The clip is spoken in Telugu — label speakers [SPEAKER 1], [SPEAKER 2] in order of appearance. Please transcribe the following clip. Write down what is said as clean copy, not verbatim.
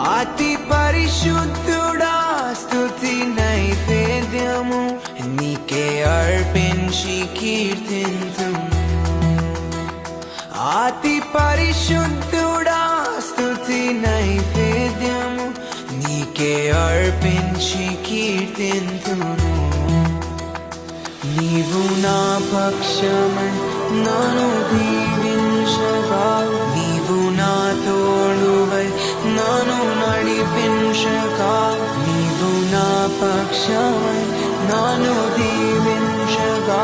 [SPEAKER 1] అతి పరిశుద్ధుడా స్తుతి నైవేద్యము నీకే అర్పించి కీర్తింతుము. అతి పరిశుద్ధుడా స్తుతి నైవేద్యము నీకే అర్పించి కీర్తింతును. నీవు నా పక్షమై నన్ను దీవించగా, నీవు నా తోడువై నన్ను నడిపించగా, నీవు నా పక్షమై నన్ను దీవించగా,